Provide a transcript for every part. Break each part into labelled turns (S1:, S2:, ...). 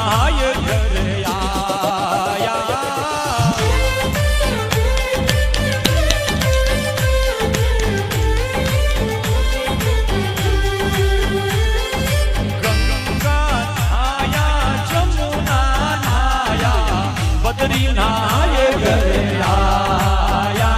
S1: नाय घरे आया। गंगा नाया जमुना नाया बद्री नाय घरे आया।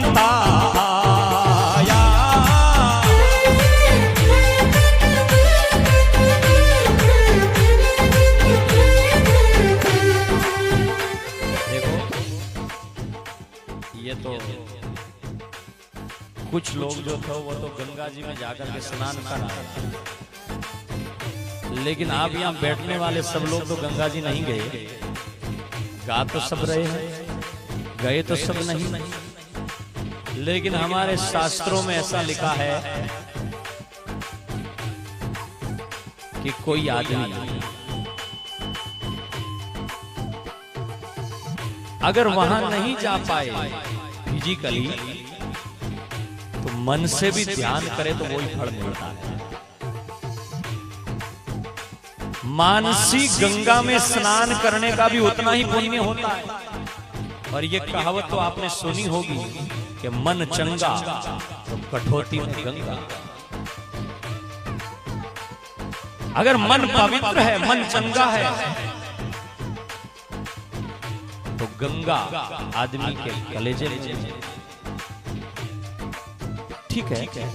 S1: घूमता आया। देखो ये तो कुछ लोग जो थे वो तो गंगा जी में जाकर के स्नान कर आए, लेकिन आप यहाँ बैठने वाले सब लोग तो गंगा जी नहीं गए। गा तो सब रहे हैं, गए तो सब नहीं, लेकिन हमारे शास्त्रों में ऐसा लिखा है कि कोई आदमी अगर वहां नहीं जा पाए फिजिकली, तो मन से भी ध्यान करे तो वही फल मिलता है। मानसी गंगा में स्नान करने का भी उतना ही पुण्य होता है। और ये कहावत तो आपने सुनी होगी कि मन चंगा तो कठौती में गंगा। अगर मन पवित्र है, मन चंगा है, तो गंगा आदमी के कलेजे में। ठीक है,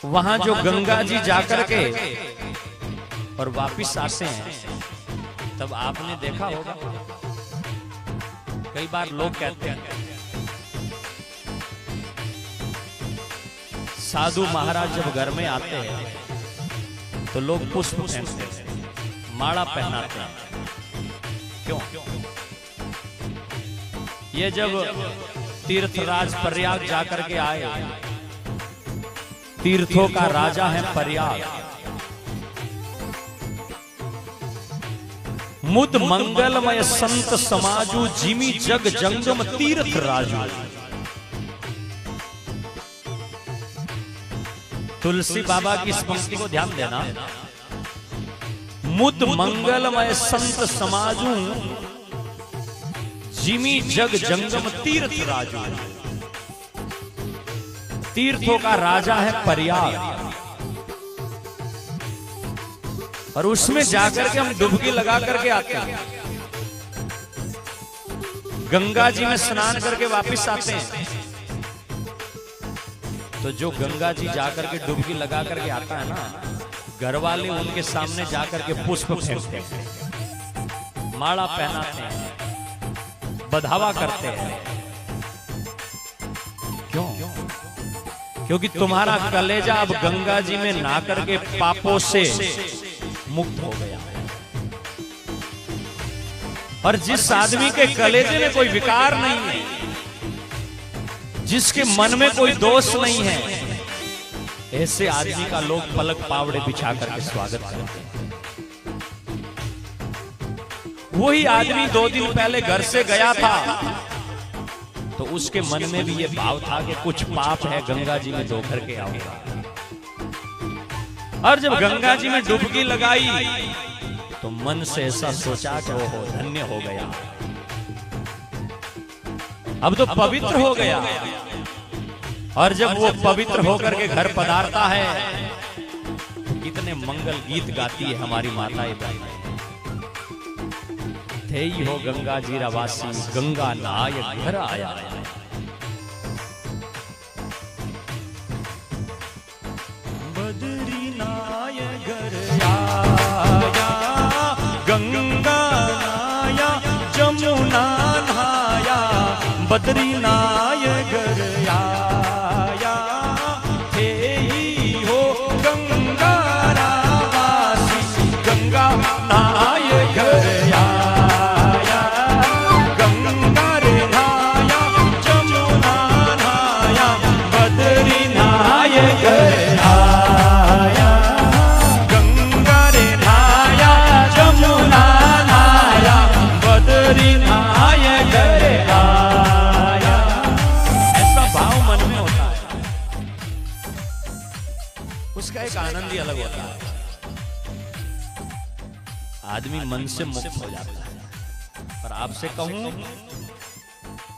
S1: वहां जो गंगा जी जाकर के और वापिस आते हैं, तब आपने देखा होगा कई बार लोग कहते हैं साधु महाराज जब घर में आते हैं तो लोग पुष्प फेंकते हैं, माला पहनाते हैं। क्यों? ये जब तीर्थराज प्रयाग जाकर के आए, तीर्थों का राजा है प्रयाग, मुद मंगलमय संत समाजू जिमी जग जंगम तीर्थ राजू। तुलसी बाबा की इस पंक्ति को ध्यान देना। मुद मंगलमय संत समाजू जिमी जग जंगम तीर्थ राजू। तीर्थों का राजा है प्रयाग, और उसमें जाकर के हम डुबकी लगा करके आते हैं। गंगा जी में स्नान करके वापस आते हैं, तो जो गंगा जी जाकर के डुबकी लगा करके आता है ना, घर वाले उनके सामने जाकर के पुष्प फेंकते हैं, माला पहनाते हैं, बधावा करते हैं। क्यों? क्योंकि तुम्हारा कलेजा अब गंगा जी में नहा करके पापों से मुक्त हो गया। और जिस आदमी के कलेजे में कोई विकार नहीं है, जिसके मन में कोई दोष नहीं है, ऐसे आदमी का लोग पलक पावड़े बिछा करके स्वागत करते हैं। वही आदमी 2 दिन पहले घर से गया था, तो उसके मन में भी ये भाव था कि कुछ पाप है, गंगा जी में धो करके आऊंगा। और जब गंगा जी में डुबकी लगाई, तो मन से ऐसा सोचा कि वो धन्य हो गया, अब तो पवित्र हो गया। और जब वो पवित्र होकर के घर पधारता है, तो कितने मंगल गीत गाती है हमारी माताएं बहनें। थे ही हो गंगा जी रवासी, गंगा नहाय घर आया। बदरी नाय घर आया, गंगा नाया जमुना नहाया, बदरी नाय घर आया। थे ही हो गंगा रवासी, गंगा नाय घर आया। उसका एक आनंद ही अलग होता है। आदमी मन से मुक्त हो जाता है। पर आपसे कहूं,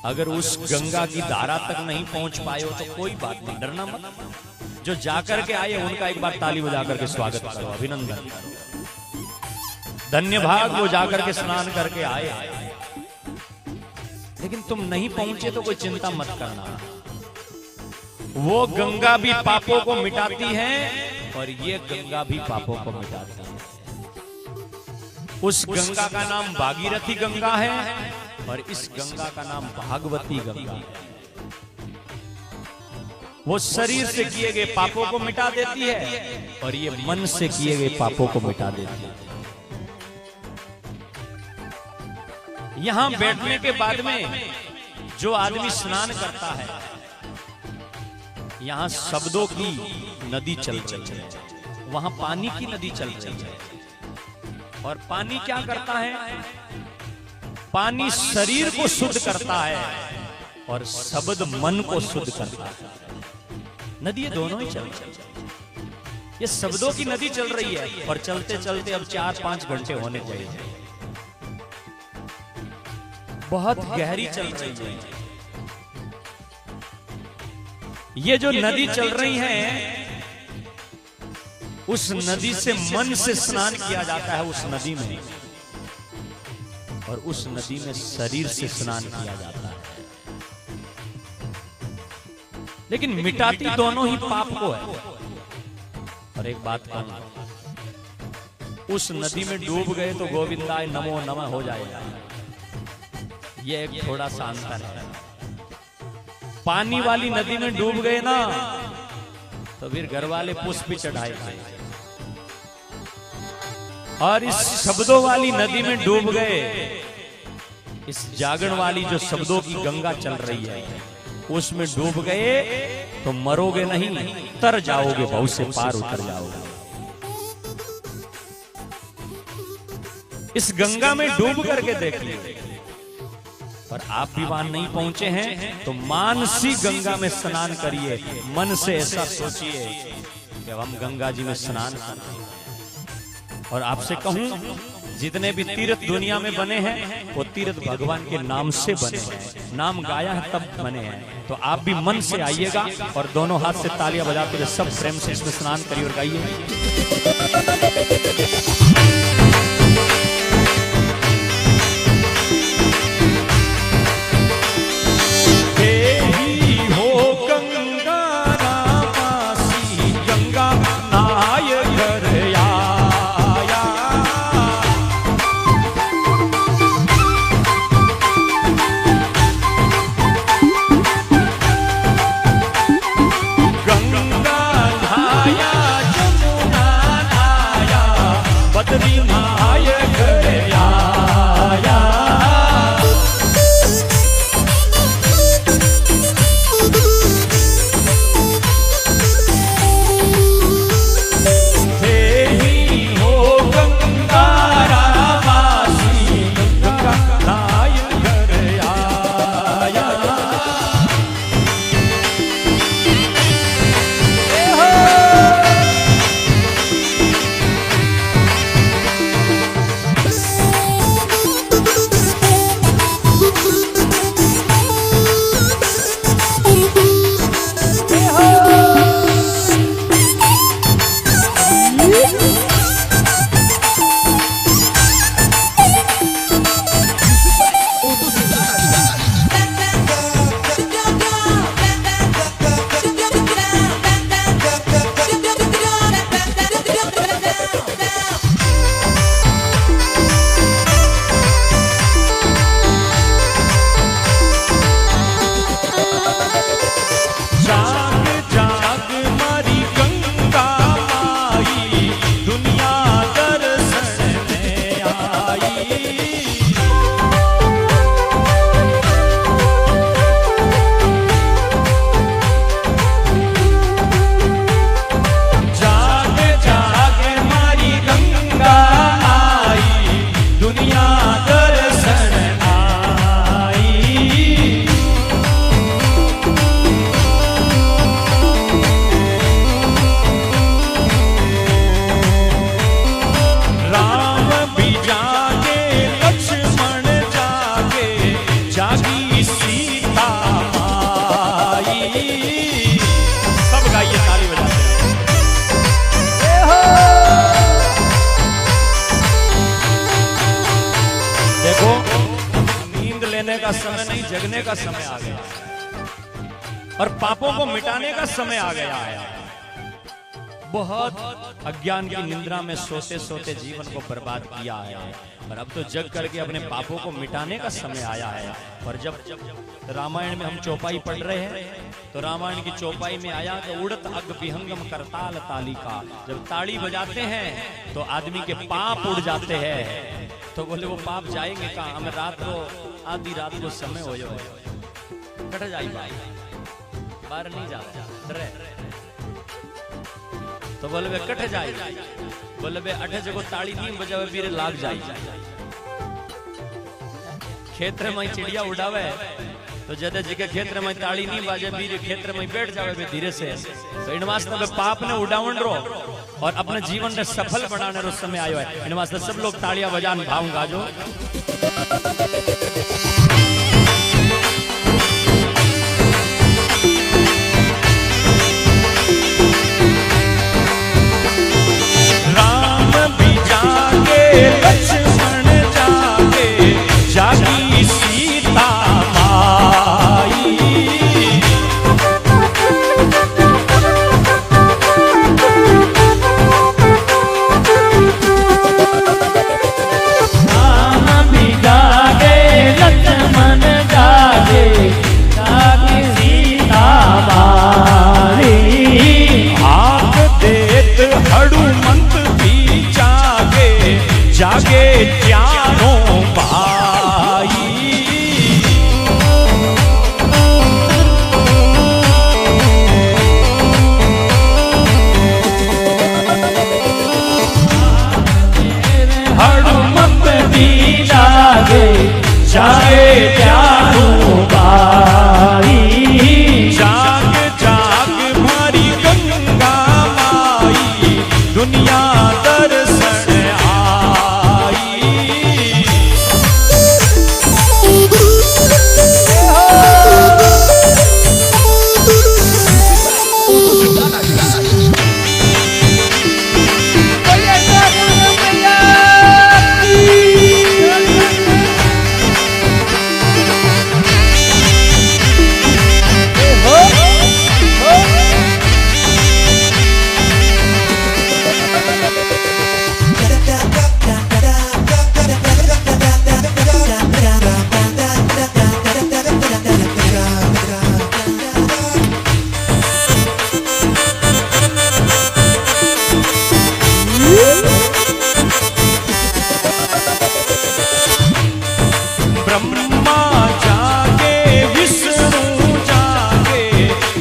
S1: अगर उस गंगा की धारा तक नहीं पहुंच पाए हो तो कोई बात नहीं, डरना मत। जो जाकर के आए उनका एक बार ताली बजा करके स्वागत करो, अभिनंदन करो। धन्य भाग वो जाकर के स्नान करके आए। लेकिन लेकिन तुम नहीं पहुंचे तो कोई चिंता मत करना, वो गंगा भी पापों को मिटाती है और ये गंगा भी पापों को मिटाती है। उस गंगा का नाम भागीरथी गंगा है और इस गंगा का नाम भागवती गंगा है। वो शरीर से किए गए पापों को मिटा देती है और ये मन से किए गए पापों को मिटा देती है। यहां बैठने के बाद में जो आदमी स्नान करता है, यहां शब्दों की नदी चल रही है, वहां पानी की नदी चल रही है। और पानी क्या करता है? पानी शरीर को शुद्ध करता है और शब्द मन को शुद्ध करता है। नदी ये दोनों ही चल रही है। ये शब्दों की नदी चल रही है और चलते चलते अब 4-5 घंटे होने चाहिए, बहुत गहरी चल रही है। ये जो नदी चल रही है, उस नदी से मन से स्नान किया जाता है उस नदी में, और उस नदी में शरीर से स्नान किया जाता है। लेकिन मिटाती दोनों ही पाप को है। और एक बात कहूं, उस नदी में डूब गए तो गोविंदाय नमो नमः हो जाएगा। ये एक थोड़ा सा अंतर है। पानी वाली नदी में डूब गए ना तो फिर घर वाले पुष्प भी चढ़ाएंगे, और इस शब्दों वाली नदी में डूब गए, इस जागरण वाली जो शब्दों की गंगा चल रही है उसमें डूब गए तो मरोगे नहीं, तर जाओगे, बहुत से पार उतर जाओगे। इस गंगा में डूब करके देखिए। और आप भी वहां नहीं पहुंचे हैं तो मानसी गंगा में स्नान करिए। मन से ऐसा सोचिए कि हम गंगा जी में स्नान करें। और आपसे कहूं, जितने भी तीर्थ दुनिया में बने हैं वो तीर्थ भगवान के नाम से बने हैं, नाम गाया है तब बने हैं। तो आप भी मन से आइएगा और दोनों हाथ से तालियां बजाते हुए सब प्रेम से इसमें स्नान करिए और गाइए। नहीं, जगने का समय आ गया और पापों को मिटाने का समय आ गया है। बहुत अज्ञान की निंद्रा में सोते सोते जीवन को बर्बाद किया है और अब तो जग करके अपने पापों को मिटाने का समय आया है। और जब रामायण में हम चौपाई पढ़ रहे हैं तो रामायण की चौपाई में आया कि उड़त अग विहंगम करताल तालिका, जब ताड़ी बजाते हैं तो आदमी के पाप उड़ जाते हैं। तो बोले वो पाप जाएंगे कहाँ, हमें रात को आधी रात को समय हो जाए कट जाए बाहर नहीं जाता। तो बोले वे कट जाए, बोले वे 8 जगह ताड़ी 3 बजे वीर लाग जाए। क्षेत्र में चिड़िया उड़ावे तो जदे जगह क्षेत्र में ताड़ी नहीं बाजे वीर क्षेत्र में बैठ जावे वे धीरे से। तो इन वास्ते में पाप ने उड़ावन रो और अपने जीवन में सफल बनाने रो समय आयो है। इन वास्ते सब लोग तालियां बजान भाव गाजो। लक्ष्मण जागे जागी सीता माई, राम भी जागे लक्ष्मण जागे जागी सीता माई, आग देत हनुमंत भी जागे जागे चारों भाई। हनुमंत भी जागे जागे चारों भाई, जाग जाग मारी गंगा माई दुनिया दर्शन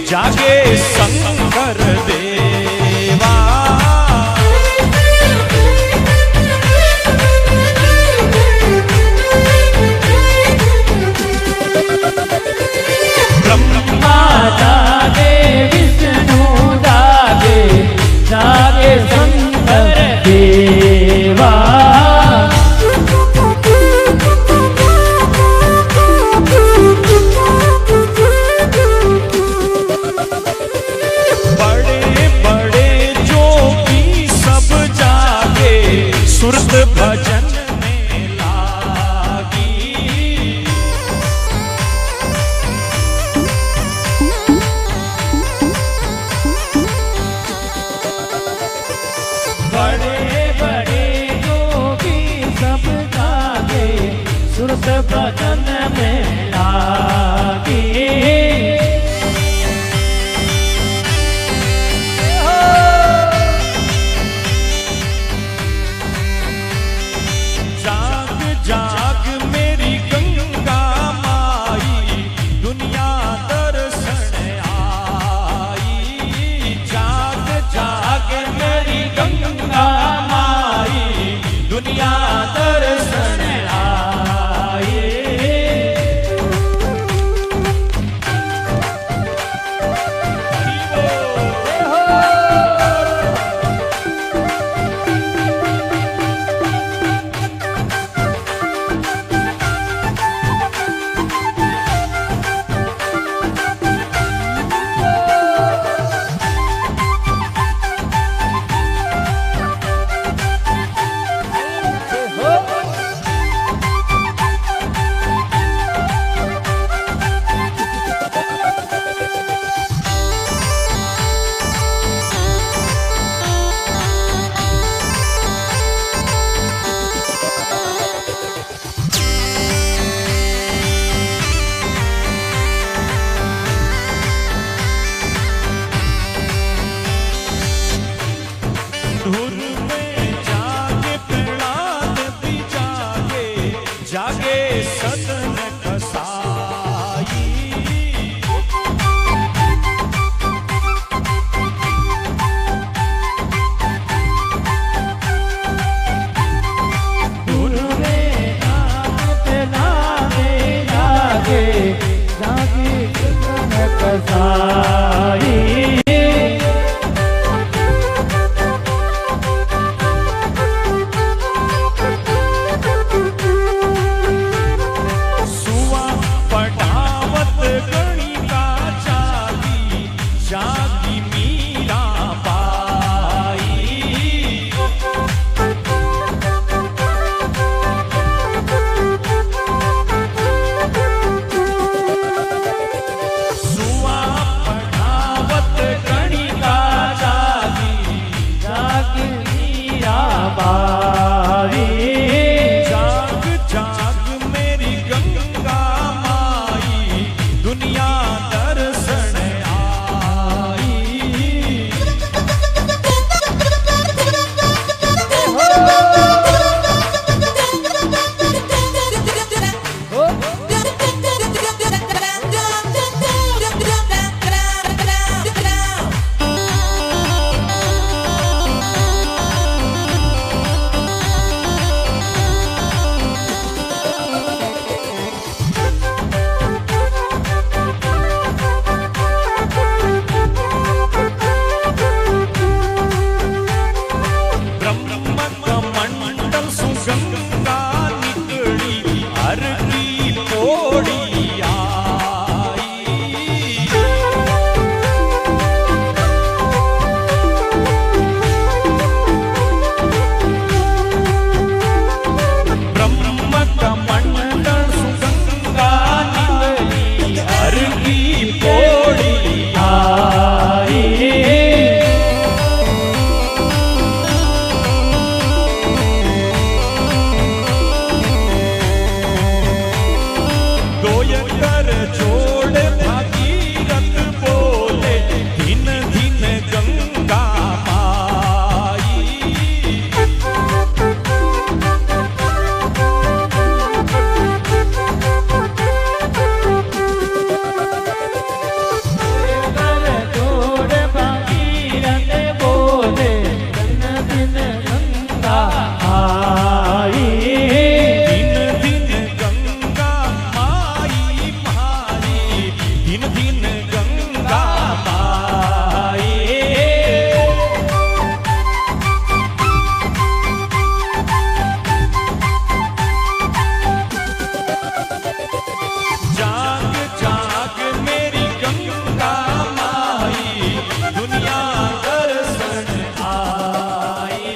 S1: जागे शंकर देवा, ब्रह्मा जागे विष्णु जागे जागे शंकर देवा,
S2: कसाई।
S1: सुवा पटावत गणिका जागी जागी मीरा बाई। सुवा पटावत गणिका जागी
S2: जागी मीरा बाई।
S1: जाग जाग मेरी गंगा माई दुनिया दर्शन आई। ब्रह्म कमंडल सुगंगा निकली हर की पोड़ी आई। ब्रह्म कमंडल सुगंगा निकली हर की पोड़ी आई। गोयकर जोड़ भागीरथ बोले दिन दिन गंगा माई।
S2: कर जोड़ भागीरथ बोले दिन दिन गंगा आई।
S1: दिन दिन गंगा माई मारी दिन दिन गंगा माई। जाग जाग मेरी गंगा माई दुनिया दर्शन आई।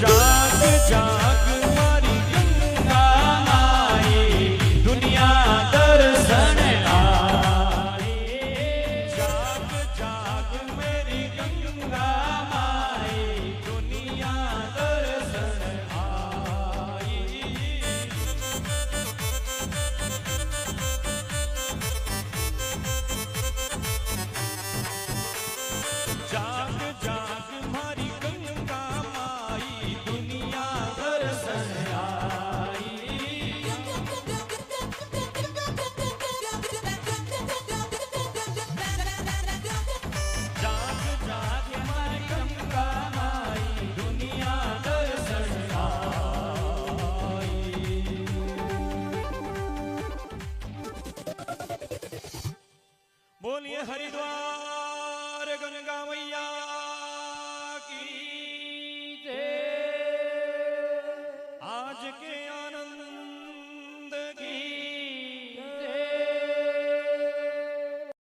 S1: जाग जाग मारी गंगा माई दुनिया दर्शन आई। जाग जाग मेरी गंगा माई दुनिया दर्शन आई। जाग जाग मारी गंगा माई दुनिया दर्शन आई। जाग जाग मारी गंगा माई दुनिया दर्शन आई। बोलिए हरिद्वार गंगा मैया